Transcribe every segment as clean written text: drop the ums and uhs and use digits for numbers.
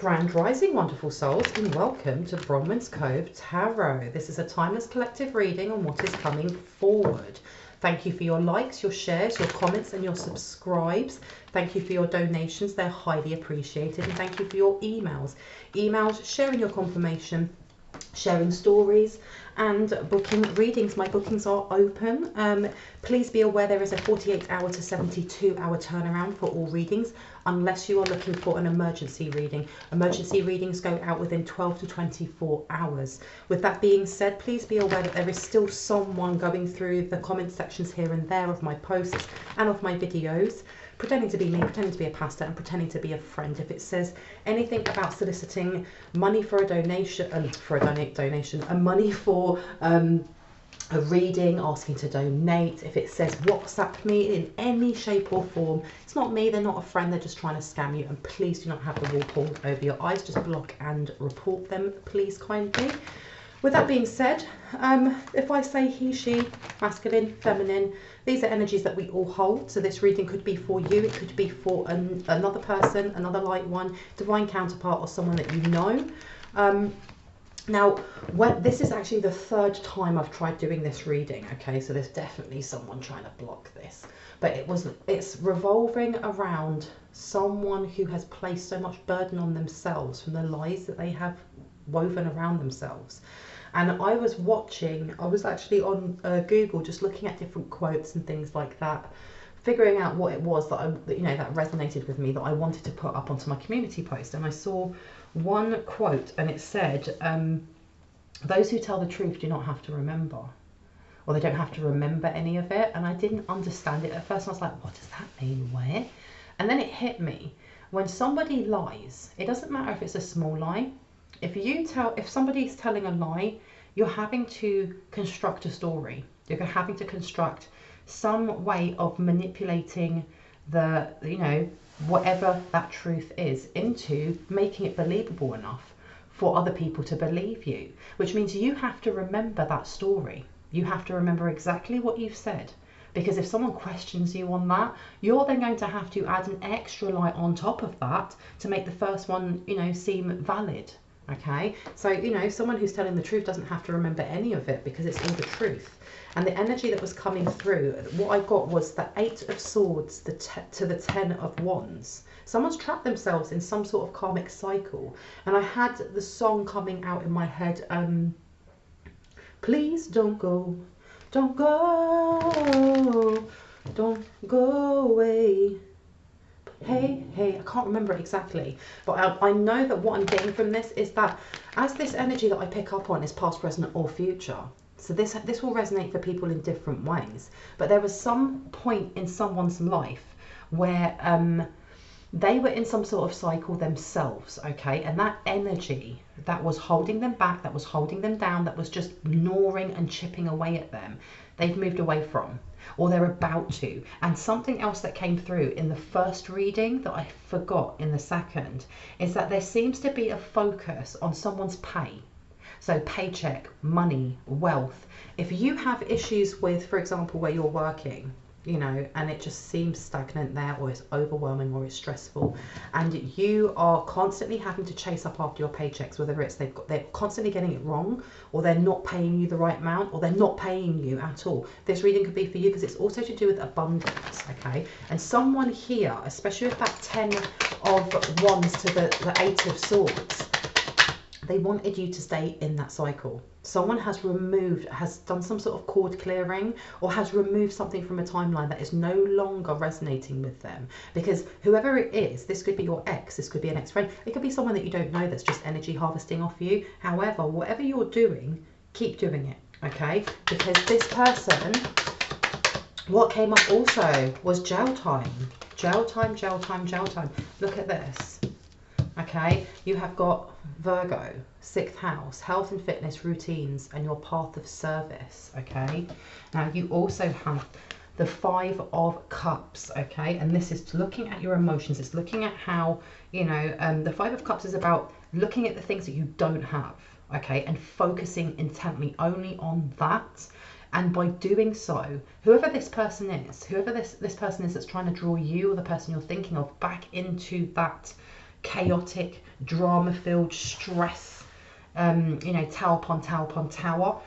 Grand Rising, wonderful souls, and welcome to Bronwen's Cove Tarot. This is a timeless collective reading on what is coming forward. Thank you for your likes, your shares, your comments, and your subscribes. Thank you for your donations. They're highly appreciated. And thank you for your emails. Emails, sharing your confirmation, sharing stories, and booking readings. My bookings are open. Please be aware there is a 48-hour to 72-hour turnaround for all readings, unless you are looking for an emergency reading. Emergency readings go out within 12 to 24 hours. With that being said, please be aware that there is still someone going through the comment sections here and there of my posts and of my videos, pretending to be me, pretending to be a pastor, and pretending to be a friend. If it says anything about soliciting money for a donation, money for a reading, asking to donate, if it says WhatsApp me in any shape or form, it's not me, they're not a friend, they're just trying to scam you, and please do not have the wall pulled over your eyes. Just block and report them, please, kindly. With that being said, if I say he, she, masculine, feminine, these are energies that we all hold. So this reading could be for you, it could be for another person, another light one, divine counterpart, or someone that you know. Now, this is actually the third time I've tried doing this reading, okay? So there's definitely someone trying to block this. But it's revolving around someone who has placed so much burden on themselves from the lies that they have woven around themselves. And I was actually on Google, just looking at different quotes and things like that, figuring out what it was that that resonated with me, that I wanted to put up onto my community post. And I saw one quote, and it said, those who tell the truth do not have to remember, or they don't have to remember any of it. And I didn't understand it at first. I was like, what does that mean? Where? And then it hit me. When somebody lies, it doesn't matter if it's a small lie. If somebody's telling a lie, you're having to construct a story. You're having to construct some way of manipulating whatever that truth is into making it believable enough for other people to believe you, which means you have to remember that story. You have to remember exactly what you've said, because if someone questions you on that, you're then going to have to add an extra lie on top of that to make the first one, seem valid. Okay, so someone who's telling the truth doesn't have to remember any of it, because it's all the truth. And the energy that was coming through, what I got was the 8 of Swords to the 10 of Wands. Someone's trapped themselves in some sort of karmic cycle. And I had the song coming out in my head, please don't go, don't go, don't go away. Hey, I can't remember it exactly, but I know that what I'm getting from this is that as this energy that I pick up on is past, present, or future, so this will resonate for people in different ways. But there was some point in someone's life where they were in some sort of cycle themselves, okay? And that energy that was holding them back, that was holding them down, that was just gnawing and chipping away at them, they've moved away from, or they're about to. And something else that came through in the first reading that I forgot in the second is that there seems to be a focus on someone's pay. So paycheck, money, wealth. If you have issues with, for example, where you're working, and it just seems stagnant there, or it's overwhelming, or it's stressful, and you are constantly having to chase up after your paychecks, whether it's they're constantly getting it wrong, or they're not paying you the right amount, or they're not paying you at all. This reading could be for you, because it's also to do with abundance, okay? And someone here, especially with that 10 of Wands to the 8 of Swords, they wanted you to stay in that cycle. Someone has done some sort of cord clearing, or has removed something from a timeline that is no longer resonating with them. Because whoever it is, this could be your ex, this could be an ex-friend, it could be someone that you don't know that's just energy harvesting off you. However, whatever you're doing, keep doing it, okay? Because this person, what came up also was jail time. Jail time, jail time, jail time. Look at this. Okay, you have got Virgo, 6th house, health and fitness, routines, and your path of service. Okay, now you also have the 5 of Cups. Okay, and this is looking at your emotions. It's looking at how, the 5 of Cups is about looking at the things that you don't have. Okay, and focusing intently only on that. And by doing so, whoever this person is, whoever this person is that's trying to draw you, or the person you're thinking of, back into that chaotic, drama-filled, stress, you know, tower upon tower upon tower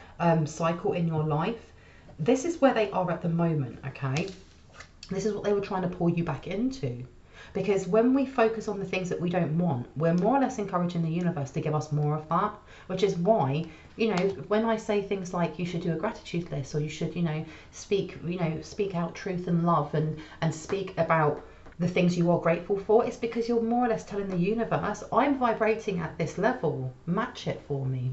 cycle in your life. This is where they are at the moment, okay? This is what they were trying to pull you back into. Because when we focus on the things that we don't want, we're more or less encouraging the universe to give us more of that, which is why, you know, when I say things like you should do a gratitude list, or you should, you know, speak out truth and love, and speak about the things you are grateful for, it's because you're more or less telling the universe, I'm vibrating at this level, match it for me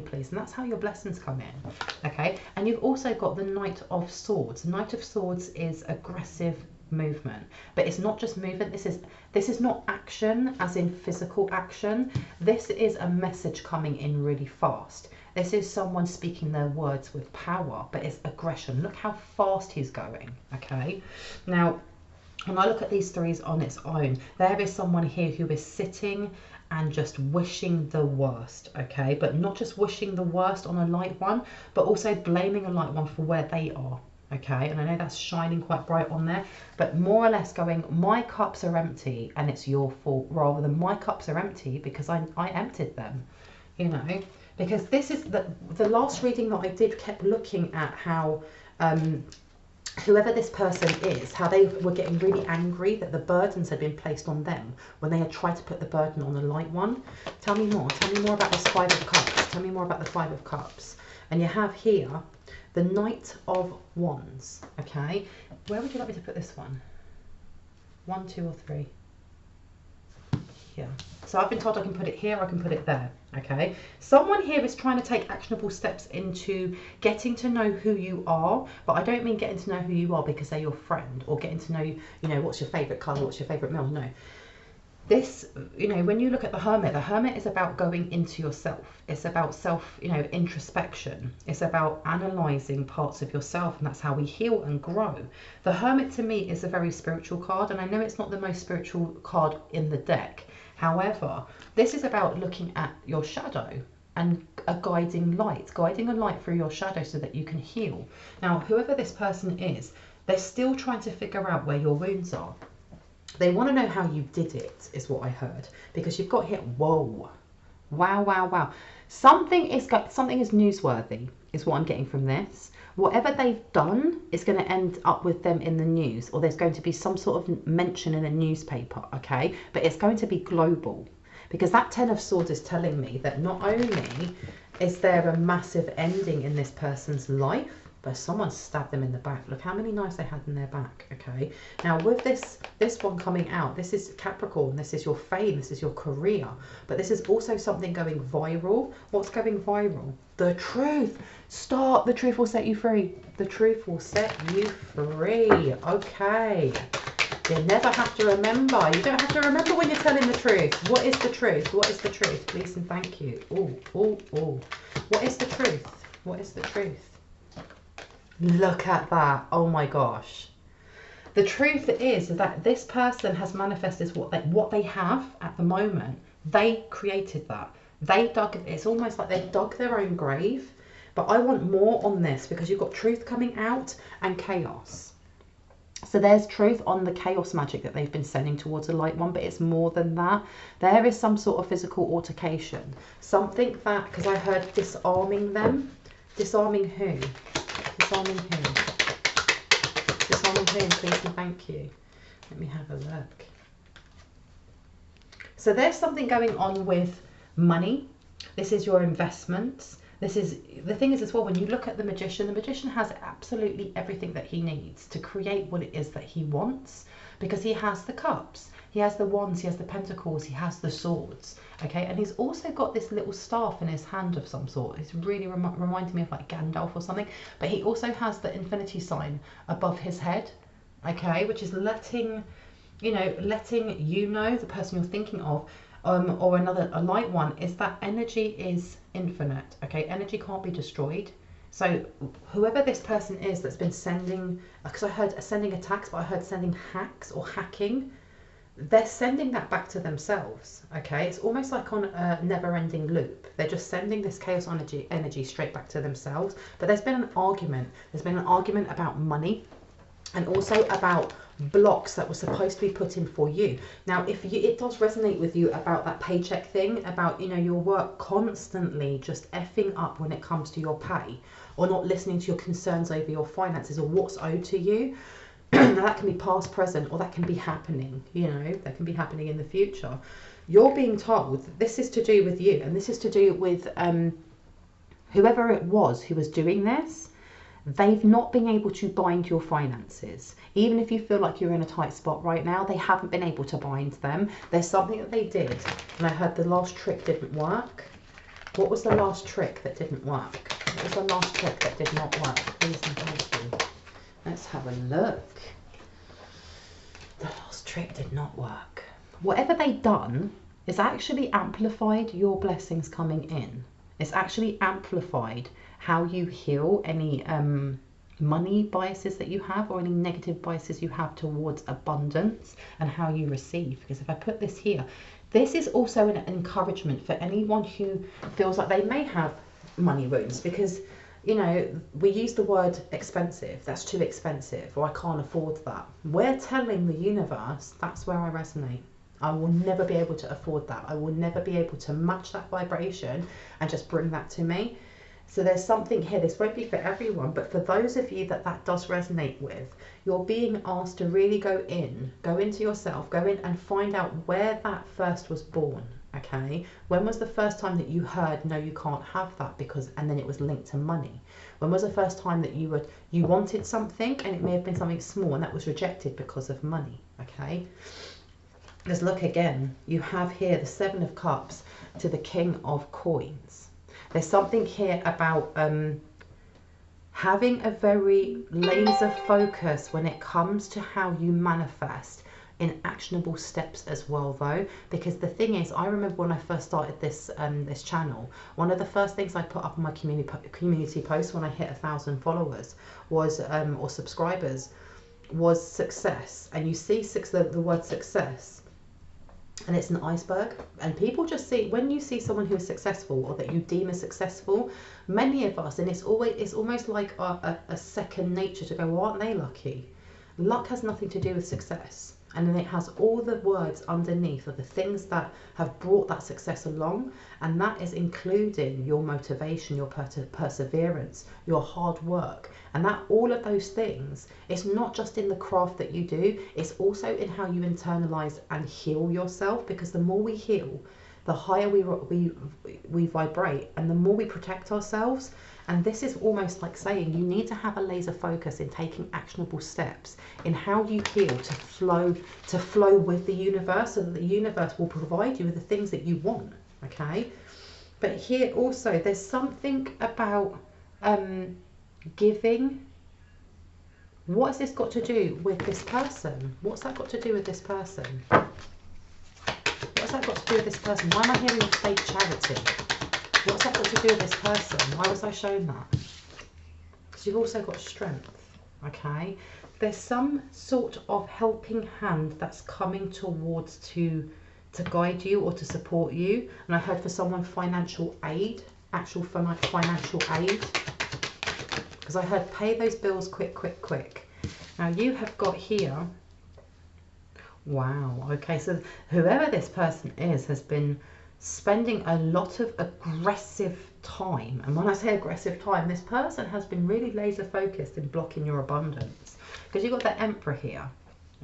please. And that's how your blessings come in, okay? And you've also got the Knight of Swords. The Knight of Swords is aggressive movement, but it's not just movement. This is not action as in physical action. This is a message coming in really fast. This is someone speaking their words with power, but it's aggression. Look how fast he's going, okay? Now, when I look at these threes on its own, there is someone here who is sitting and just wishing the worst, okay? But not just wishing the worst on a light one, but also blaming a light one for where they are, okay? And I know that's shining quite bright on there, but more or less going, my cups are empty and it's your fault, rather than my cups are empty because I emptied them, you know? Because this is the last reading that I did, kept looking at how whoever this person is, how they were getting really angry that the burdens had been placed on them when they had tried to put the burden on the light one. Tell me more about this Five of Cups. Tell me more about the Five of Cups. And you have here the Knight of Wands, okay? Where would you like me to put this one? 1, 2 or 3? Here. So I've been told I can put it here, I can put it there, okay? Someone here is trying to take actionable steps into getting to know who you are, but I don't mean getting to know who you are because they're your friend, or getting to know, you know, what's your favourite colour, what's your favourite meal, no. This, you know, when you look at the Hermit is about going into yourself. It's about self, you know, introspection. It's about analysing parts of yourself, and that's how we heal and grow. The Hermit to me is a very spiritual card, and I know it's not the most spiritual card in the deck. However, this is about looking at your shadow and a guiding light through your shadow so that you can heal. Now, whoever this person is, they're still trying to figure out where your wounds are. They want to know how you did it, is what I heard, because you've got here, whoa, wow, wow, wow. Something is newsworthy, is what I'm getting from this. Whatever they've done is going to end up with them in the news, or there's going to be some sort of mention in a newspaper, okay? But it's going to be global, because that Ten of Swords is telling me that not only is there a massive ending in this person's life, but someone stabbed them in the back. Look how many knives they had in their back, okay? Now with this one coming out, this is Capricorn, this is your fame, this is your career, but this is also something going viral. What's going viral? The truth. Stop. The truth will set you free. The truth will set you free, okay? You never have to remember. You don't have to remember when you're telling the truth. What is the truth? What is the truth? Please and thank you. Oh, oh, oh. What is the truth? What is the truth? Look at that. Oh my gosh. The truth is that this person has manifested what they have at the moment. They created that. They dug, it's almost like they dug their own grave. But I want more on this, because you've got truth coming out and chaos. So there's truth on the chaos magic that they've been sending towards the light one, but it's more than that. There is some sort of physical altercation. Something that, because I heard disarming them. Disarming who? Disarming who? Disarming who, please and thank you. Let me have a look. So there's something going on with money. This is your investments. This is, the thing is as well, when you look at the magician has absolutely everything that he needs to create what it is that he wants, because he has the cups, he has the wands, he has the pentacles, he has the swords, okay? And he's also got this little staff in his hand of some sort. It's really reminding me of like Gandalf or something, but he also has the infinity sign above his head, okay? Which is letting you know, the person you're thinking of, or a light one, is that energy is infinite, okay? Energy can't be destroyed. So whoever this person is that's been sending, because I heard sending attacks, but I heard sending hacks or hacking, they're sending that back to themselves, okay? It's almost like on a never-ending loop. They're just sending this chaos energy straight back to themselves. But there's been an argument. There's been an argument about money, and also about blocks that were supposed to be put in for you. Now, if it does resonate with you about that paycheck thing, about, you know, your work constantly just effing up when it comes to your pay, or not listening to your concerns over your finances or what's owed to you, now that can be past, present, or that can be happening, you know, that can be happening in the future. You're being told this is to do with you, and this is to do with whoever it was who was doing this. They've not been able to bind your finances. Even if you feel like you're in a tight spot right now, they haven't been able to bind them. There's something that they did, and I heard the last trick didn't work. What was the last trick that didn't work? What was the last trick that did not work? Please and thank you. Let's have a look. The last trick did not work. Whatever they've done is actually amplified your blessings coming in. It's actually amplified how you heal any money biases that you have, or any negative biases you have towards abundance and how you receive. Because if I put this here, this is also an encouragement for anyone who feels like they may have money wounds, because, you know, we use the word expensive, that's too expensive, or I can't afford that. We're telling the universe, that's where I resonate. I will never be able to afford that. I will never be able to match that vibration and just bring that to me. So there's something here, this won't be for everyone, but for those of you that that does resonate with, you're being asked to really go into yourself, go in and find out where that first was born, okay? When was the first time that you heard, no, you can't have that, because, and then it was linked to money? When was the first time that you wanted something, and it may have been something small, and that was rejected because of money, okay? Let's look again. You have here the Seven of Cups to the King of Coins. There's something here about having a very laser focus when it comes to how you manifest in actionable steps as well, though, because the thing is, I remember when I first started this this channel, one of the first things I put up on my community post when I hit 1,000 followers was or subscribers was success. And you see the word success, and it's an iceberg, and people just see, when you see someone who is successful or that you deem as successful, many of us, and it's almost like a second nature to go, well, aren't they lucky? Luck has nothing to do with success, and then it has all the words underneath of the things that have brought that success along, and that is including your motivation, your perseverance, your hard work, and that all of those things, it's not just in the craft that you do, it's also in how you internalize and heal yourself, because the more we heal, the higher we vibrate, and the more we protect ourselves. And this is almost like saying you need to have a laser focus in taking actionable steps in how you heal, to flow with the universe, so that the universe will provide you with the things that you want, okay? But here also, there's something about giving. What has this got to do with this person? What's that got to do with this person? What's that got to do with this person? Why am I hearing fake charity? What's that got to do with this person? Why was I shown that? Because you've also got strength, okay? There's some sort of helping hand that's coming towards to guide you or to support you. And I heard for someone financial aid, actual financial aid. Because I heard pay those bills quick, quick, quick. Now you have got here, wow, okay, so whoever this person is has been spending a lot of aggressive time. And when I say aggressive time, this person has been really laser focused in blocking your abundance. Because you've got the Emperor here,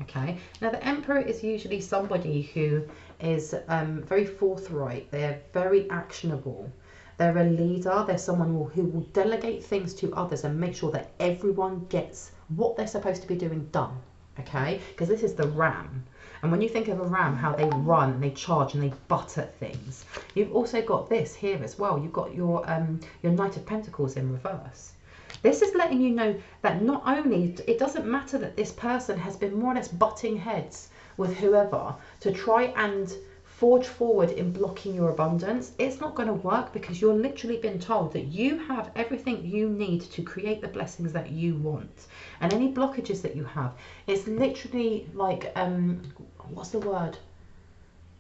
okay? Now the Emperor is usually somebody who is very forthright. They're very actionable. They're a leader. They're someone who will delegate things to others and make sure that everyone gets what they're supposed to be doing done, okay? Because this is the Ram. And when you think of a ram, how they run and they charge and they butt at things, you've also got this here as well. You've got your Knight of Pentacles in reverse. This is letting you know that not only, it doesn't matter that this person has been more or less butting heads with whoever to try and forge forward in blocking your abundance. It's not going to work, because you're literally been told that you have everything you need to create the blessings that you want. And any blockages that you have, it's literally like, what's the word?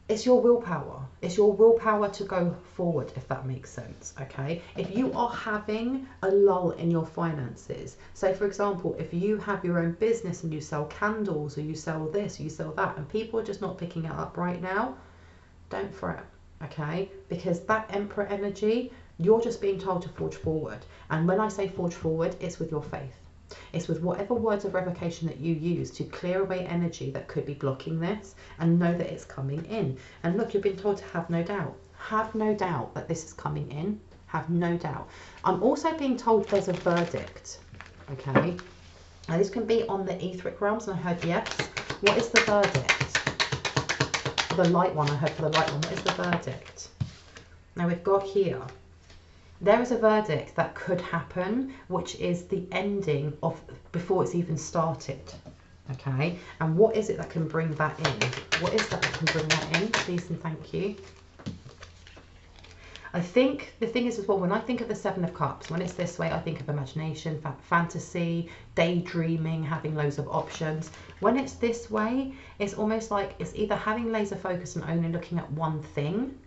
It's your willpower. It's your willpower to go forward, if that makes sense, okay? If you are having a lull in your finances, so for example, if you have your own business and you sell candles or you sell this, or you sell that, and people are just not picking it up right now, don't fret, okay? Because that Emperor energy, you're just being told to forge forward. And when I say forge forward, it's with your faith. It's with whatever words of revocation that you use to clear away energy that could be blocking this, and know that it's coming in. And look, you've been told to have no doubt. Have no doubt that this is coming in. Have no doubt. I'm also being told there's a verdict, okay? Now this can be on the etheric realms, and I heard yes. What is the verdict? For the light one, I heard for the light one. What is the verdict? Now we've got here, there is a verdict that could happen, which is the ending of before it's even started, okay? And what is it that can bring that in? What is that can bring that in? Please and thank you. I think the thing is as well, when I think of the Seven of Cups, when it's this way, I think of imagination, fantasy, daydreaming, having loads of options. When it's this way, it's almost like it's either having laser focus and only looking at one thing,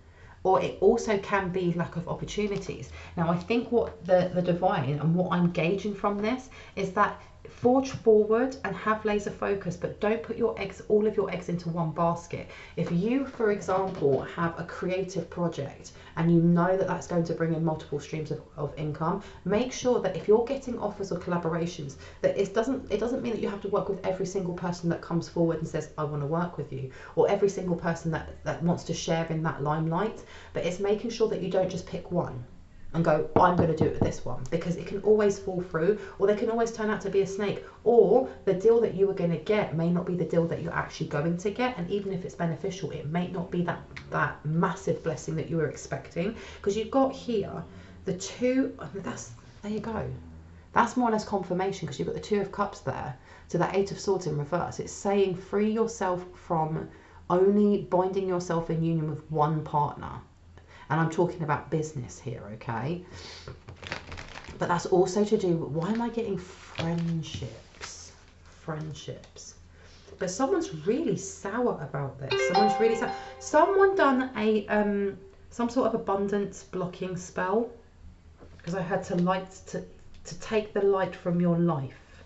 or it also can be lack of opportunities. Now, I think what the divine and what I'm gauging from this is that forge forward and have laser focus, but don't put your eggs, all of your eggs into one basket. If you, for example, have a creative project and you know that that's going to bring in multiple streams of income, make sure that if you're getting offers or collaborations, that it doesn't mean that you have to work with every single person that comes forward and says, I want to work with you, or every single person that wants to share in that limelight, but it's making sure that you don't just pick one and go, I'm going to do it with this one, because it can always fall through, or they can always turn out to be a snake, or the deal that you were going to get may not be the deal that you're actually going to get, and even if it's beneficial, it may not be that massive blessing that you were expecting, because you've got here the two, there you go, that's more or less confirmation, because you've got the Two of Cups there, so the Eight of Swords in reverse. It's saying free yourself from only binding yourself in union with one partner. And I'm talking about business here, okay? But that's also to do with, why am I getting friendships? Friendships. But someone's really sour about this. Someone's really sour. Someone done a some sort of abundance blocking spell, because I had to take the light from your life,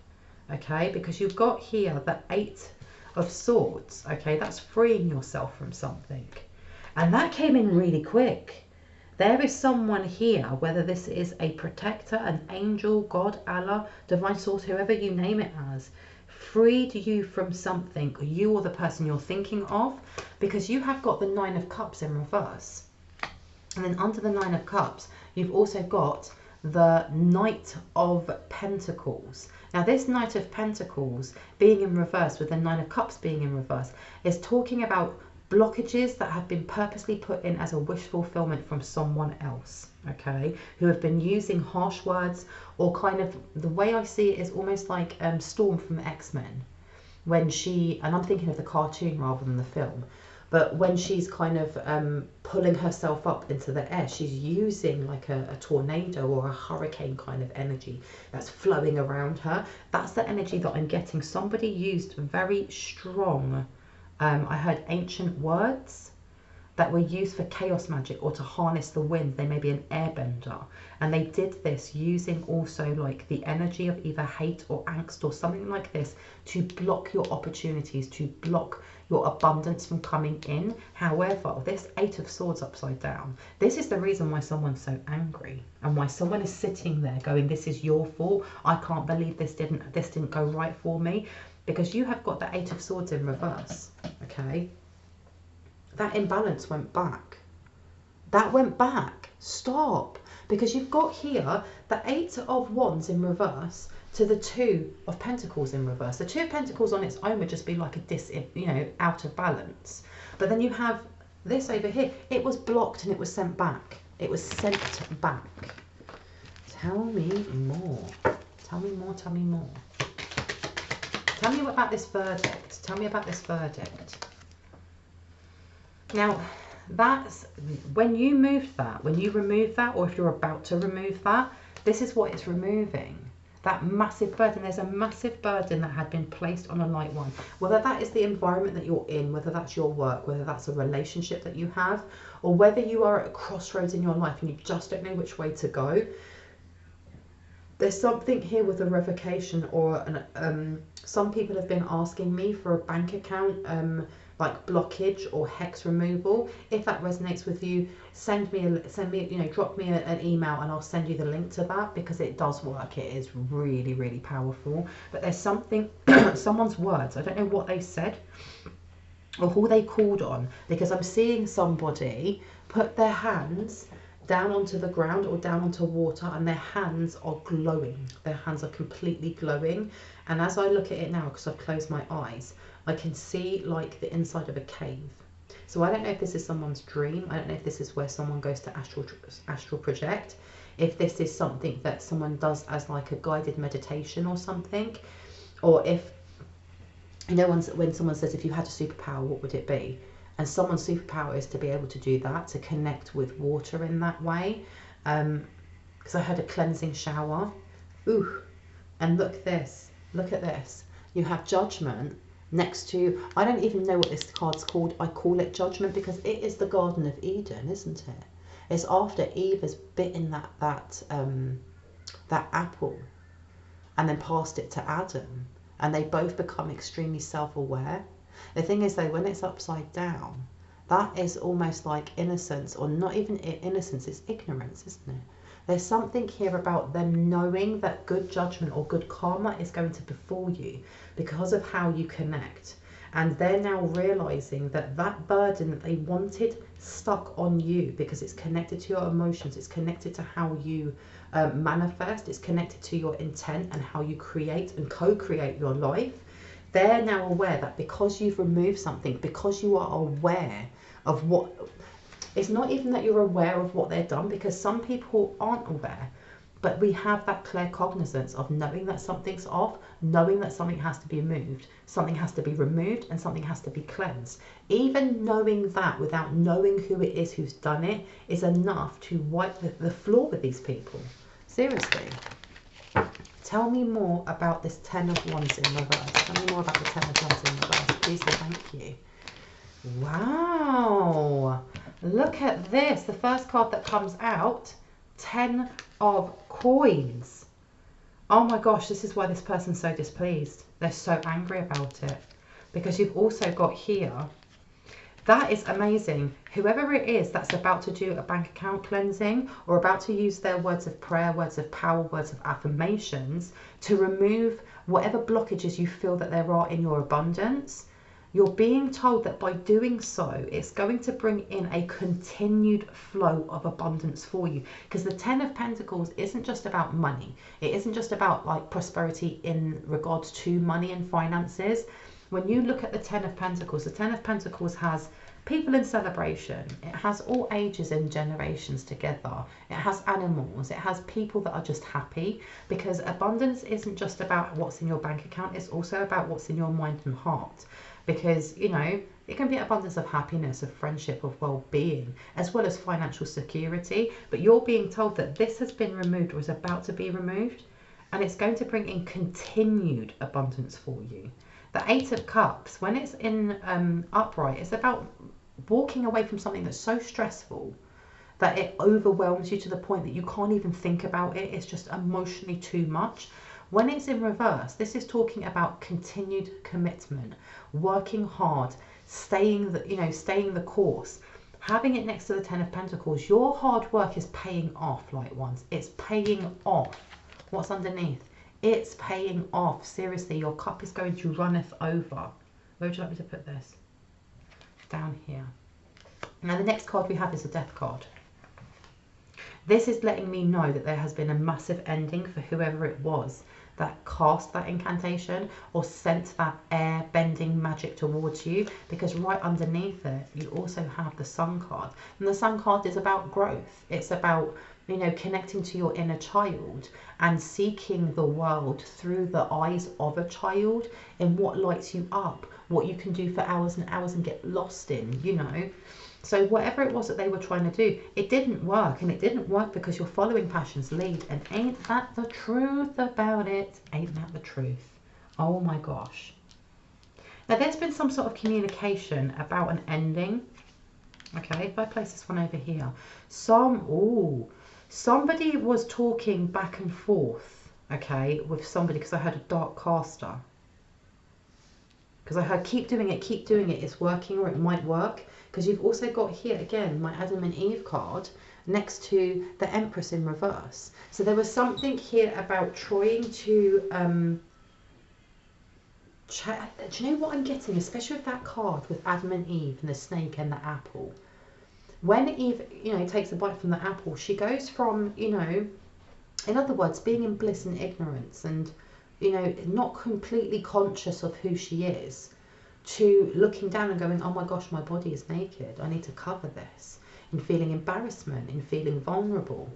okay? Because you've got here the Eight of Swords, okay? That's freeing yourself from something. And that came in really quick. There is someone here, whether this is a protector, an angel, God, Allah, divine source, whoever you name it as, freed you from something, you or the person you're thinking of, because you have got the Nine of Cups in reverse. And then under the Nine of Cups, you've also got the Knight of Pentacles. Now this Knight of Pentacles being in reverse with the Nine of Cups being in reverse is talking about blockages that have been purposely put in as a wish fulfillment from someone else, okay, who have been using harsh words, or kind of, the way I see it is almost like Storm from X-Men, when she, and I'm thinking of the cartoon rather than the film, but when she's kind of pulling herself up into the air, she's using like a tornado or a hurricane kind of energy that's flowing around her. That's the energy that I'm getting. Somebody used very strong, I heard ancient words that were used for chaos magic or to harness the wind. They may be an airbender, and they did this using also like the energy of either hate or angst or something like this to block your opportunities, to block your abundance from coming in. However, this Eight of Swords upside down, this is the reason why someone's so angry, and why someone is sitting there going, this is your fault, I can't believe this didn't go right for me. Because you have got the Eight of Swords in reverse, okay? That imbalance went back. That went back. Stop. Because you've got here the Eight of Wands in reverse to the Two of Pentacles in reverse. The Two of Pentacles on its own would just be like a out of balance. But then you have this over here. It was blocked and it was sent back. It was sent back. Tell me more. Tell me more. Tell me more. Tell me about this verdict. Tell me about this verdict. Now, that's when you moved that, when you remove that, or if you're about to remove that, this is what it's removing. That massive burden. There's a massive burden that had been placed on a light one. Whether that is the environment that you're in, whether that's your work, whether that's a relationship that you have, or whether you are at a crossroads in your life and you just don't know which way to go. There's something here with a revocation, or some people have been asking me for a bank account like blockage or hex removal. If that resonates with you, send me, drop me an email and I'll send you the link to that, because it does work. It is really, really powerful. But there's something, someone's words, I don't know what they said or who they called on, because I'm seeing somebody put their hands down onto the ground or down onto water, and their hands are glowing. Their hands are completely glowing. And as I look at it now, because I've closed my eyes, I can see like the inside of a cave. So I don't know if this is someone's dream. I don't know if this is where someone goes to astral project. If this is something that someone does as like a guided meditation or something. Or if, you know, when someone says, if you had a superpower, what would it be? And someone's superpower is to be able to do that, to connect with water in that way. Because I heard a cleansing shower. Ooh, and look at this. You have judgment next to, I don't even know what this card's called. I call it judgment because it is the Garden of Eden, isn't it? It's after Eve has bitten that apple and then passed it to Adam, and they both become extremely self-aware. The thing is though, when it's upside down, that is almost like innocence, or not even innocence, it's ignorance, isn't it? There's something here about them knowing that good judgment or good karma is going to befall you because of how you connect. And they're now realizing that that burden that they wanted stuck on you, because it's connected to your emotions, it's connected to how you manifest, it's connected to your intent and how you create and co-create your life. They're now aware that because you've removed something, because you are aware of what, it's not even that you're aware of what they've done, because some people aren't aware, but we have that clear cognizance of knowing that something's off, knowing that something has to be moved, something has to be removed, and something has to be cleansed. Even knowing that without knowing who it is who's done it is enough to wipe the floor with these people. Seriously. Tell me more about this Ten of Wands in reverse. Tell me more about the Ten of Wands in reverse. Please and thank you. Wow. Look at this. The first card that comes out, 10 of Coins. Oh my gosh, this is why this person's so displeased. They're so angry about it. Because you've also got here, that is amazing. Whoever it is that's about to do a bank account cleansing or about to use their words of prayer, words of power, words of affirmations to remove whatever blockages you feel that there are in your abundance, you're being told that by doing so, it's going to bring in a continued flow of abundance for you. Because the 10 of Pentacles isn't just about money. It isn't just about like prosperity in regards to money and finances. When you look at the 10 of Pentacles, the 10 of Pentacles has people in celebration. It has all ages and generations together. It has animals. It has people that are just happy, because abundance isn't just about what's in your bank account. It's also about what's in your mind and heart. Because, you know, it can be abundance of happiness, of friendship, of well-being, as well as financial security. But you're being told that this has been removed or is about to be removed, and it's going to bring in continued abundance for you. The 8 of Cups, when it's in upright, it's about walking away from something that's so stressful that it overwhelms you to the point that you can't even think about it. It's just emotionally too much. When it's in reverse, this is talking about continued commitment, working hard, staying the course. Having it next to the 10 of Pentacles, your hard work is paying off, light ones. It's paying off. What's underneath? It's paying off. Seriously, your cup is going to runneth over. Where would you like me to put this? Down here. Now the next card we have is a Death card. This is letting me know that there has been a massive ending for whoever it was that cast that incantation or sent that air bending magic towards you, because right underneath it you also have the Sun card, and the Sun card is about growth. It's about, you know, connecting to your inner child and seeking the world through the eyes of a child in what lights you up, what you can do for hours and hours and get lost in, you know. So whatever it was that they were trying to do, it didn't work. And it didn't work because you're following passion's lead. And ain't that the truth about it? Ain't that the truth? Oh my gosh. Now there's been some sort of communication about an ending. Okay, if I place this one over here. Somebody was talking back and forth, okay, with somebody, because I heard a dark caster. Because I heard keep doing it, it's working, or it might work. Because you've also got here, again, my Adam and Eve card next to the Empress in reverse. So there was something here about trying to, do you know what I'm getting? Especially with that card with Adam and Eve and the snake and the apple. When Eve, you know, takes a bite from the apple, she goes from, you know, in other words, being in bliss and ignorance and, you know, not completely conscious of who she is, to looking down and going, oh my gosh, my body is naked, I need to cover this, and feeling embarrassment, and feeling vulnerable.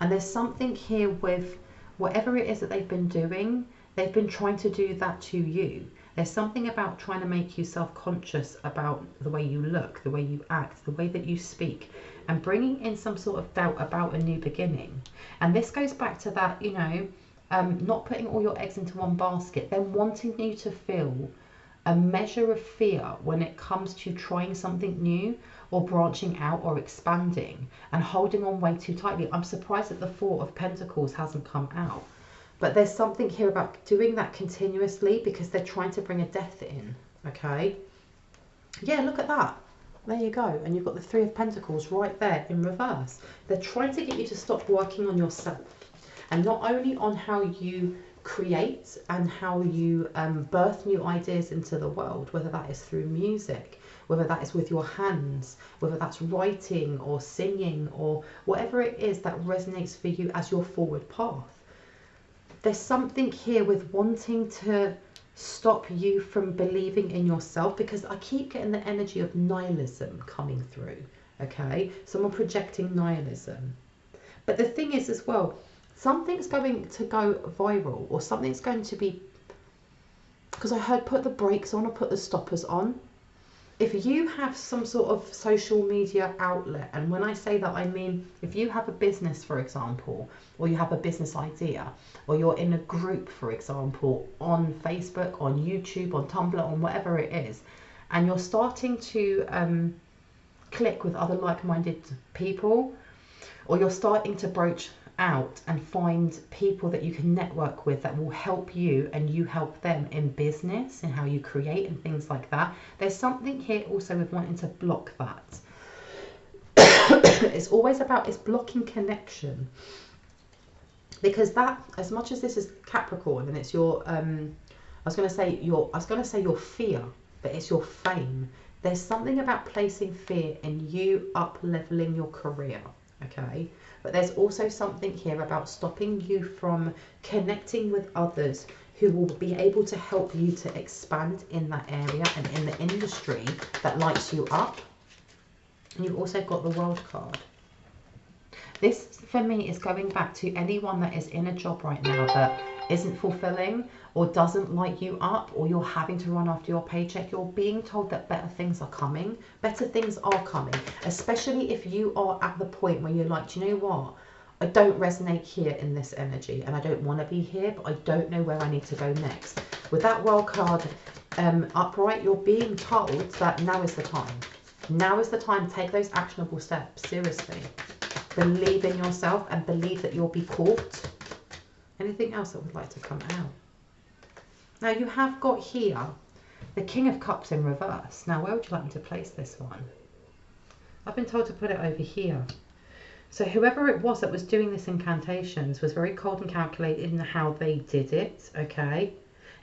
And there's something here with whatever it is that they've been doing, they've been trying to do that to you. There's something about trying to make you self-conscious about the way you look, the way you act, the way that you speak, and bringing in some sort of doubt about a new beginning. And this goes back to that, you know, not putting all your eggs into one basket, then wanting you to feel a measure of fear when it comes to trying something new or branching out or expanding and holding on way too tightly. I'm surprised that the Four of Pentacles hasn't come out. But there's something here about doing that continuously because they're trying to bring a death in, okay? Yeah, look at that. There you go. And you've got the Three of Pentacles right there in reverse. They're trying to get you to stop working on yourself. And not only on how you create and how you birth new ideas into the world, whether that is through music, whether that is with your hands, whether that's writing or singing or whatever it is that resonates for you as your forward path. There's something here with wanting to stop you from believing in yourself, because I keep getting the energy of nihilism coming through, okay? Someone projecting nihilism. But the thing is as well, something's going to go viral, or something's going to be, because I heard put the brakes on or put the stoppers on. If you have some sort of social media outlet, and when I say that I mean if you have a business, for example, or you have a business idea, or you're in a group, for example, on Facebook, on YouTube, on Tumblr, on whatever it is, and you're starting to click with other like-minded people, or you're starting to broach out and find people that you can network with that will help you and you help them in business and how you create and things like that. There's something here also with wanting to block that. It's always about, it's blocking connection, because that, as much as this is Capricorn and it's your I was going to say your fear, but it's your fame. There's something about placing fear in you up leveling your career, okay? But there's also something here about stopping you from connecting with others who will be able to help you to expand in that area and in the industry that lights you up. And you've also got the World card. This, for me, is going back to anyone that is in a job right now that isn't fulfilling or doesn't light you up, or you're having to run after your paycheck. You're being told that better things are coming. Better things are coming, especially if you are at the point where you're like, do you know what? I don't resonate here in this energy and I don't want to be here, but I don't know where I need to go next. With that World card upright, you're being told that now is the time. Now is the time to take those actionable steps, seriously. Believe in yourself and believe that you'll be caught. Anything else that would like to come out? Now you have got here the King of Cups in reverse. Now where would you like me to place this one? I've been told to put it over here. So whoever it was that was doing this incantations was very cold and calculated in how they did it, okay?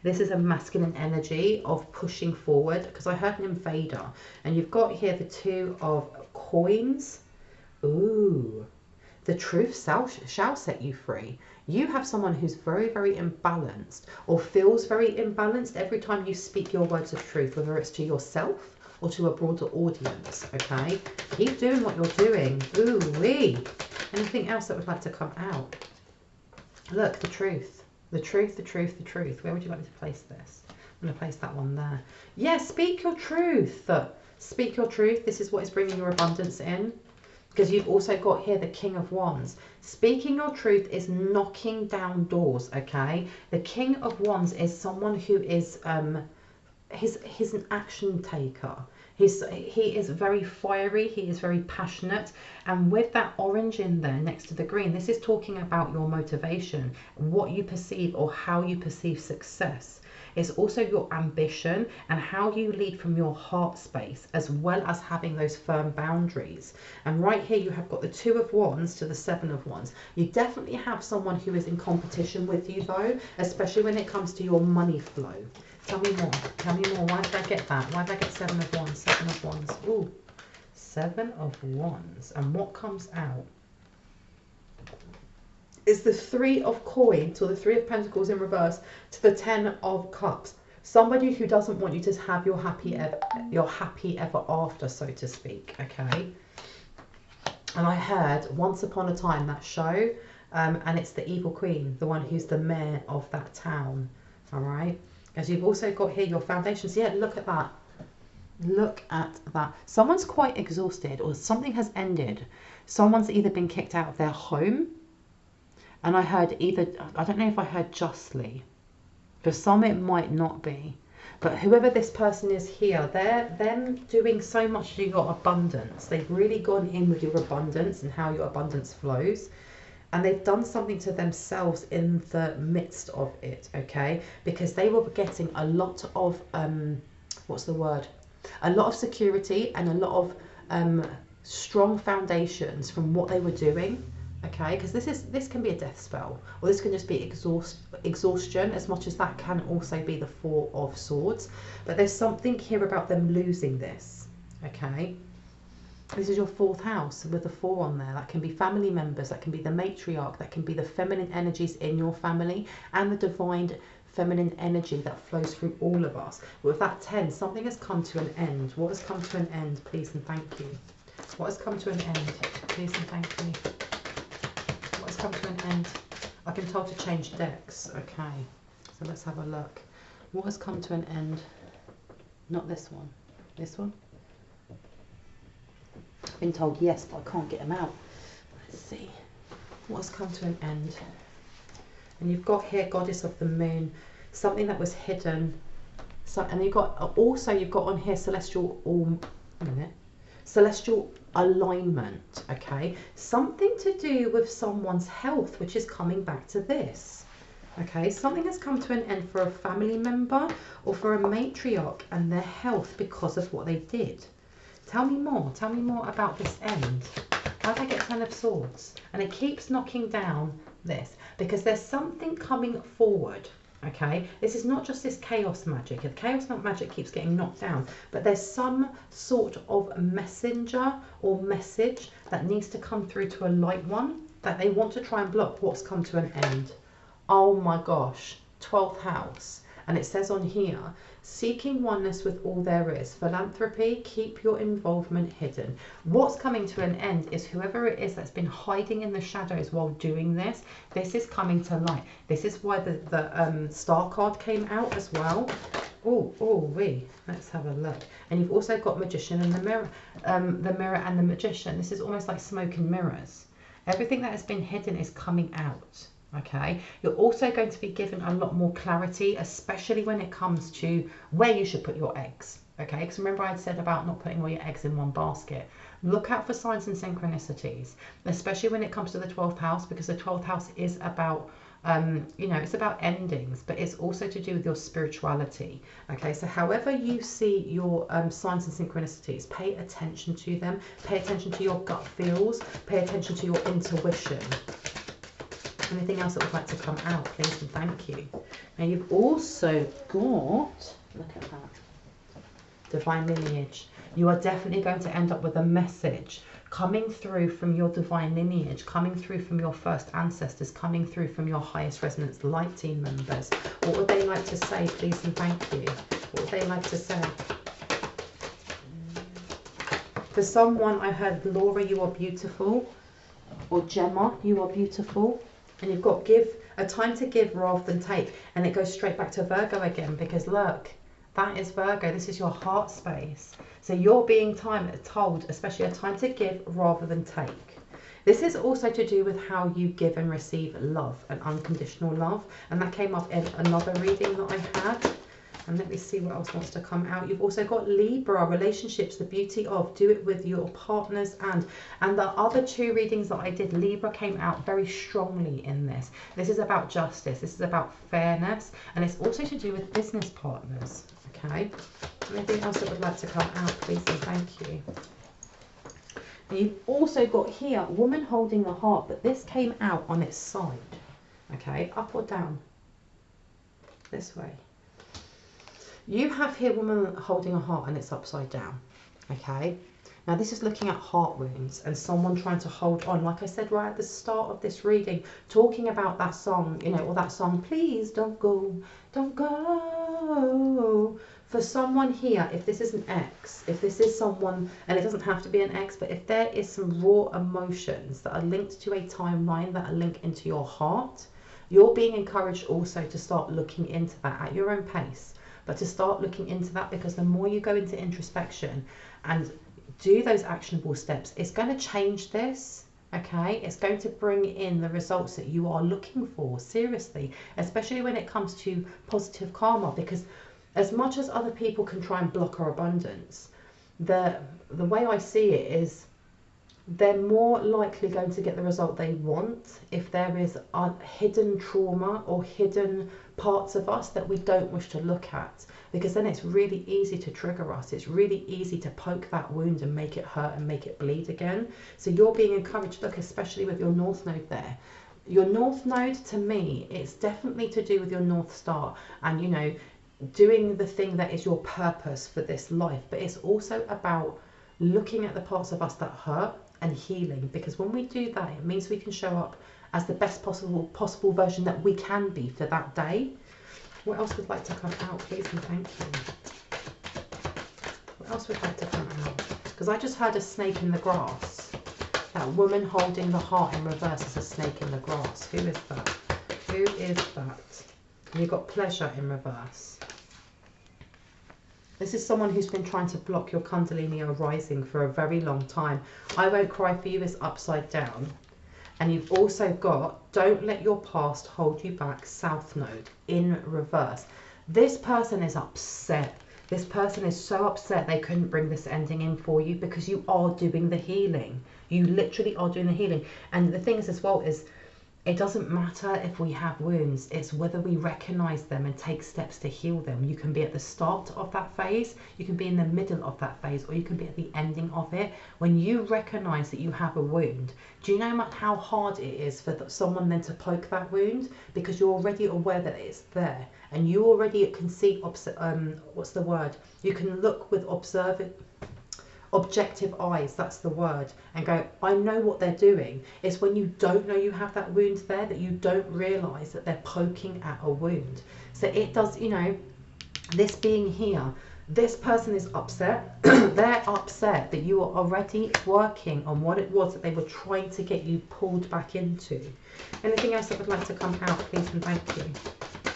This is a masculine energy of pushing forward, because I heard an invader. And you've got here the Two of Coins. Ooh, the truth shall set you free. You have someone who's very, very imbalanced, or feels very imbalanced every time you speak your words of truth, whether it's to yourself or to a broader audience, okay? Keep doing what you're doing. Ooh wee. Anything else that would like to come out? Look, the truth. The truth, the truth, the truth. Where would you like me to place this? I'm going to place that one there. Yeah, speak your truth. Speak your truth. This is what is bringing your abundance in. Because you've also got here the King of Wands. Speaking your truth is knocking down doors, okay? The King of Wands is someone who is, he's an action taker. He is very fiery, he is very passionate. And with that orange in there next to the green, this is talking about your motivation, what you perceive or how you perceive success. It's also your ambition and how you lead from your heart space, as well as having those firm boundaries. And right here you have got the 2 of Wands to the 7 of Wands. You definitely have someone who is in competition with you though, especially when it comes to your money flow. Tell me more. Tell me more. Why did I get that? Why did I get 7 of Wands? 7 of Wands. Ooh. 7 of Wands. And what comes out is the 3 of coins, or the 3 of pentacles in reverse, to the 10 of cups. Somebody who doesn't want you to have your happy ever after, so to speak, okay? And I heard Once Upon a Time, that show, and it's the evil queen, the one who's the mayor of that town, all right? As you've also got here your foundations. Yeah, look at that. Look at that. Someone's quite exhausted, or something has ended. Someone's either been kicked out of their home, and I heard either, I don't know if I heard justly. For some it might not be. But whoever this person is here, they're them doing so much to your abundance. They've really gone in with your abundance and how your abundance flows. And they've done something to themselves in the midst of it, okay? Because they were getting a lot of, what's the word? A lot of security and a lot of strong foundations from what they were doing. Okay, because this can be a death spell, or this can just be exhaustion, as much as that can also be the 4 of Swords. But there's something here about them losing this, okay? This is your 4th house with the 4 on there. That can be family members, that can be the matriarch, that can be the feminine energies in your family, and the divine feminine energy that flows through all of us. With that 10, something has come to an end. What has come to an end, please and thank you? What has come to an end, please and thank you? Come to an end. I've been told to change decks. Okay, so let's have a look. What has come to an end? Not this one. This one? I've been told yes, but I can't get them out. Let's see. What has come to an end? And you've got here Goddess of the Moon, something that was hidden. So, and you've got on here celestial. A minute. Celestial alignment, okay? Something to do with someone's health, which is coming back to this, okay? Something has come to an end for a family member or for a matriarch and their health because of what they did. Tell me more. Tell me more about this end. How did I get 10 of Swords? And it keeps knocking down this because there's something coming forward. Okay, this is not just this chaos magic. The chaos magic keeps getting knocked down, but there's some sort of messenger or message that needs to come through to a light one that they want to try and block what's come to an end. Oh my gosh, 12th house. And it says on here, seeking oneness with all there is. Philanthropy, keep your involvement hidden. What's coming to an end is whoever it is that's been hiding in the shadows while doing this, this is coming to light. This is why the star card came out as well. Let's have a look. And you've also got Magician and the mirror and the Magician. This is almost like smoke and mirrors. Everything that has been hidden is coming out. Okay, you're also going to be given a lot more clarity, especially when it comes to where you should put your eggs. Okay, because remember I had said about not putting all your eggs in one basket. Look out for signs and synchronicities, especially when it comes to the 12th house, because the 12th house is about it's about endings, but it's also to do with your spirituality. Okay, so however you see your signs and synchronicities, pay attention to them, pay attention to your gut feels, pay attention to your intuition. Anything else that would like to come out, please and thank you. Now you've also got, look at that, divine lineage. You are definitely going to end up with a message coming through from your divine lineage, coming through from your first ancestors, coming through from your highest resonance light team members. What would they like to say, please and thank you? What would they like to say? For someone, I heard, Laura, you are beautiful. Or Gemma, you are beautiful. And you've got give, a time to give rather than take. And it goes straight back to Virgo again, because look, That is Virgo. This is your heart space. So you're being told, especially a time to give rather than take. This is also to do with how you give and receive love and unconditional love. And that came up in another reading that I had. And let me see what else wants to come out. You've also got Libra, relationships, the beauty of, do it with your partners. And the other two readings that I did, Libra came out very strongly in this. This is about justice. This is about fairness. And it's also to do with business partners. Okay. Anything else that would like to come out, please and thank you. And you've also got here, woman holding the heart. But this came out on its side. Okay. Up or down? This way. You have here woman holding a heart and it's upside down, okay? Now this is looking at heart wounds and someone trying to hold on. Like I said right at the start of this reading, talking about that song, you know, or that song, please don't go, don't go. For someone here, if this is an ex, if this is someone, and it doesn't have to be an ex, but if there is some raw emotions that are linked to a timeline that are linked into your heart, you're being encouraged also to start looking into that at your own pace. But to start looking into that, because the more you go into introspection and do those actionable steps, it's going to change this, okay? It's going to bring in the results that you are looking for, seriously, especially when it comes to positive karma, because as much as other people can try and block our abundance, the way I see it is they're more likely going to get the result they want if there is a hidden trauma or hidden parts of us that we don't wish to look at, because then it's really easy to trigger us. It's really easy to poke that wound and make it hurt and make it bleed again. So you're being encouraged, look, especially with your North Node there. Your North Node, to me, it's definitely to do with your North Star and, you know, doing the thing that is your purpose for this life. But it's also about looking at the parts of us that hurt and healing, because when we do that, it means we can show up as the best possible version that we can be for that day. What else would like to come out, please and thank you? What else would like to come out? Because I just heard a snake in the grass. That woman holding the heart in reverse is a snake in the grass. Who is that? Who is that? And you've got pleasure in reverse. This is someone who's been trying to block your Kundalini arising for a very long time. I Won't Cry For You is upside down. And you've also got Don't Let Your Past Hold You Back, South Node, in reverse. This person is upset. This person is so upset they couldn't bring this ending in for you, because you are doing the healing. You literally are doing the healing. And the thing is as well is, it doesn't matter if we have wounds, it's whether we recognize them and take steps to heal them. You can be at the start of that phase, you can be in the middle of that phase, or you can be at the ending of it. When you recognize that you have a wound, do you know how hard it is for someone then to poke that wound? Because you're already aware that it's there, and you already can see, what's the word? You can look with objective eyes, that's the word, and go, I know what they're doing. It's when you don't know you have that wound there that you don't realize that they're poking at a wound. So it does, you know, this being here, this person is upset. They're upset that you are already working on what it was that they were trying to get you pulled back into. Anything else that would like to come out, please and thank you?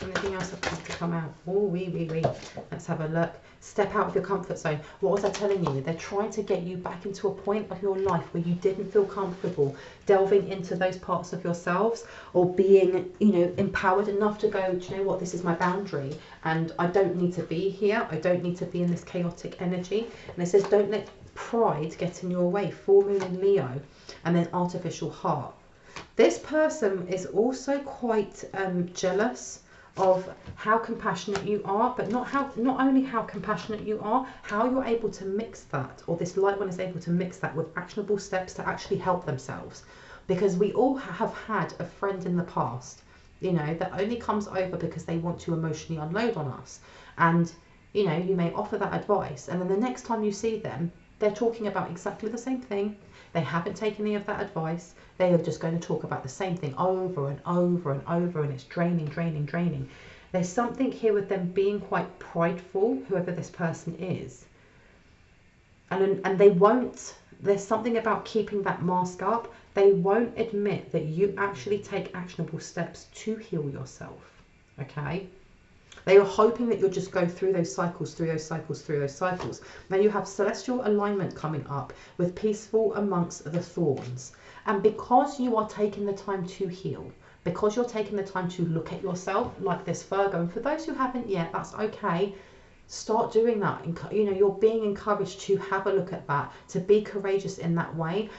Anything else that would like to come out? Oh, wee. Let's have a look. Step out of your comfort zone. What was I telling you? They're trying to get you back into a point of your life where you didn't feel comfortable delving into those parts of yourselves, or being, you know, empowered enough to go, do you know what, this is my boundary and I don't need to be here. I don't need to be in this chaotic energy. And it says, don't let pride get in your way. Full moon in Leo, and then artificial heart. This person is also quite jealous of how compassionate you are, but not only how compassionate you are, how you're able to mix that, or this light one is able to mix that with actionable steps to actually help themselves. Because we all have had a friend in the past, you know, that only comes over because they want to emotionally unload on us. And, you know, you may offer that advice, and then the next time you see them, they're talking about exactly the same thing. They haven't taken any of that advice. They are just going to talk about the same thing over and over and over, and it's draining. There's something here with them being quite prideful, whoever this person is. And they won't, there's something about keeping that mask up. They won't admit that you actually take actionable steps to heal yourself, okay? They are hoping that you'll just go through those cycles, through those cycles, through those cycles. Now you have celestial alignment coming up with peaceful amongst the thorns. And because you are taking the time to heal, because you're taking the time to look at yourself like this, Virgo, and for those who haven't yet, that's okay. Start doing that. You know, you're being encouraged to have a look at that, to be courageous in that way,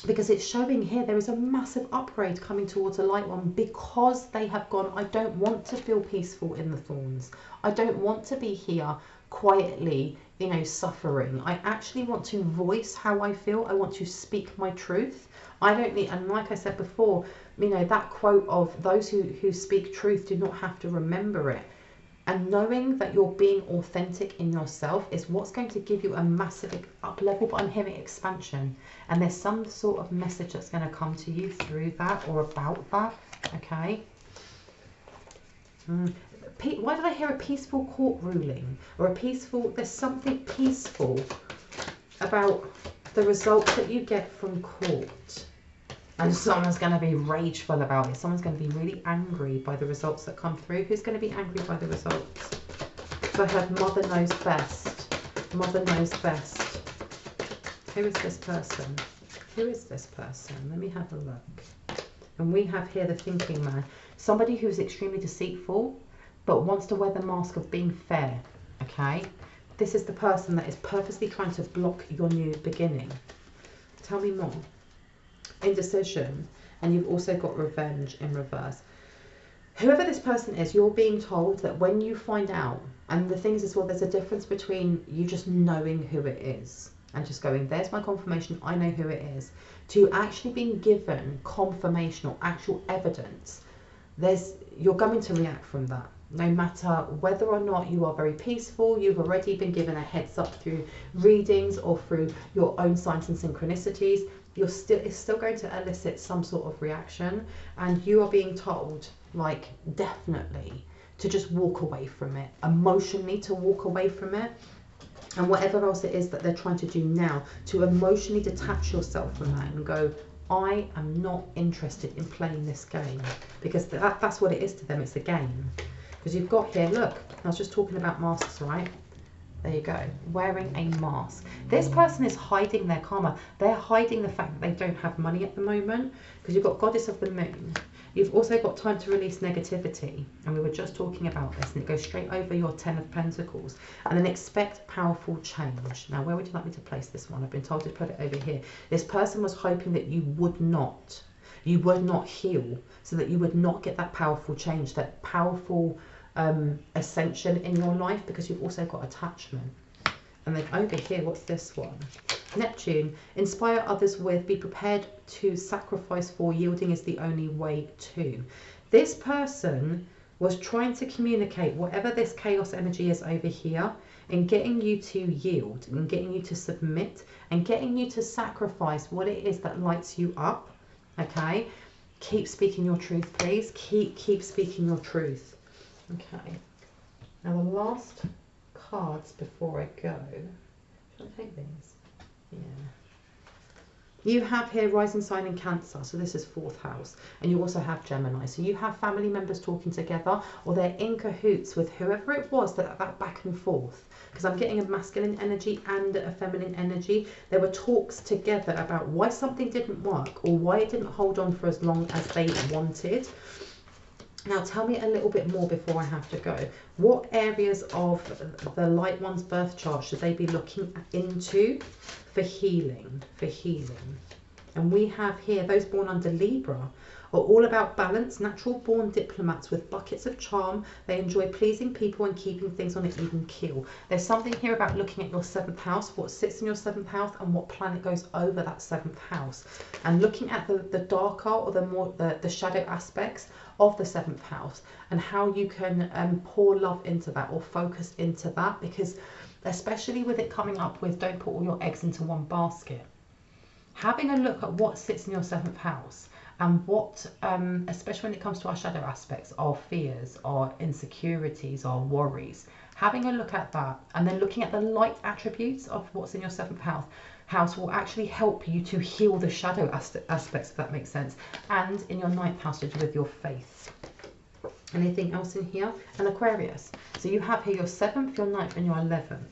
because it's showing here there is a massive upgrade coming towards a light one, because they have gone, I don't want to feel peaceful in the thorns. I don't want to be here quietly, you know, suffering. I actually want to voice how I feel. I want to speak my truth. I don't need, and like I said before, you know, that quote of those who speak truth do not have to remember it. And knowing that you're being authentic in yourself is what's going to give you a massive up level, but I'm hearing expansion. And there's some sort of message that's going to come to you through that or about that, okay? Why did I hear a peaceful court ruling? Or a peaceful, there's something peaceful about the results that you get from court. And someone's going to be rageful about it. Someone's going to be really angry by the results that come through. Who's going to be angry by the results? So I heard mother knows best. Mother knows best. Who is this person? Who is this person? Let me have a look. And we have here the thinking man. Somebody who's extremely deceitful, but wants to wear the mask of being fair. Okay? This is the person that is purposely trying to block your new beginning. Tell me more. Indecision, and you've also got revenge in reverse. Whoever this person is, you're being told that when you find out, and the things as well, there's a difference between you just knowing who it is and just going, there's my confirmation, I know who it is, to actually being given confirmation or actual evidence. You're going to react from that. No matter whether or not you are very peaceful, you've already been given a heads up through readings or through your own signs and synchronicities. It's still going to elicit some sort of reaction, and you are being told, like, definitely to just walk away from it, emotionally to walk away from it, and whatever else it is that they're trying to do now, to emotionally detach yourself from that and go, I am not interested in playing this game, because that's what it is to them. It's a game. Because you've got here, look, I was just talking about masks, right? There you go, wearing a mask. This person is hiding their karma. They're hiding the fact that they don't have money at the moment, because you've got Goddess of the Moon. You've also got time to release negativity, and we were just talking about this, and it goes straight over your 10 of Pentacles. And then expect powerful change. Now, where would you like me to place this one? I've been told to put it over here. This person was hoping that you would not heal, so that you would not get that powerful change, that powerful ascension in your life, because you've also got attachment. And then over here, what's this one? Neptune, inspire others with, be prepared to sacrifice for, yielding is the only way to. This person was trying to communicate whatever this chaos energy is over here, and getting you to yield, and getting you to submit, and getting you to sacrifice what it is that lights you up. Okay, keep speaking your truth, please. Keep speaking your truth. Okay, now the last cards before I go, should I take these? Yeah. You have here rising sign in Cancer, so this is 4th house, and you also have Gemini. So you have family members talking together, or they're in cahoots with whoever it was that back and forth. Because I'm getting a masculine energy and a feminine energy. There were talks together about why something didn't work, or why it didn't hold on for as long as they wanted. Now tell me a little bit more before I have to go. What areas of the light one's birth chart should they be looking into for healing? And we have here those born under Libra are all about balance, natural born diplomats with buckets of charm. They enjoy pleasing people and keeping things on an even keel. There's something here about looking at your 7th house, what sits in your 7th house and what planet goes over that 7th house, and looking at the darker or the shadow aspects of the 7th house, and how you can pour love into that or focus into that, because especially with it coming up with don't put all your eggs into one basket, having a look at what sits in your 7th house and what, especially when it comes to our shadow aspects, our fears, our insecurities, our worries, having a look at that, and then looking at the light attributes of what's in your 7th house will actually help you to heal the shadow aspects, if that makes sense. And in your 9th house to do with your faith. Anything else in here? And Aquarius. So you have here your 7th, your 9th and your 11th.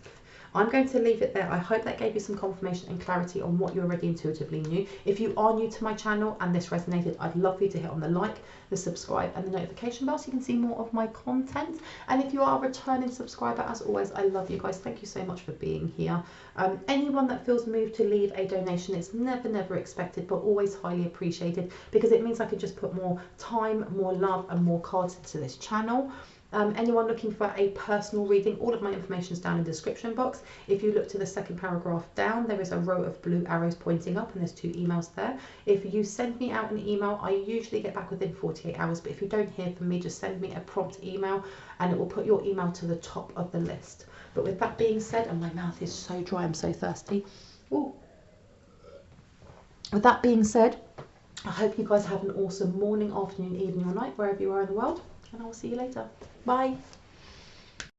I'm going to leave it there. I hope that gave you some confirmation and clarity on what you already intuitively knew. If you are new to my channel and this resonated, I'd love for you to hit on the like, the subscribe and the notification bell so you can see more of my content. And if you are a returning subscriber, as always, I love you guys. Thank you so much for being here. Anyone that feels moved to leave a donation, it's never expected, but always highly appreciated, because it means I could just put more time, more love and more cards into this channel. Anyone looking for a personal reading, all of my information is down in the description box. If you look to the second paragraph down, there is a row of blue arrows pointing up and there's 2 emails there. If you send me out an email, I usually get back within 48 hours, but if you don't hear from me, just send me a prompt email and it will put your email to the top of the list. But with that being said, and my mouth is so dry, I'm so thirsty. Ooh. With that being said, I hope you guys have an awesome morning, afternoon, evening or night, wherever you are in the world, and I will see you later. Bye.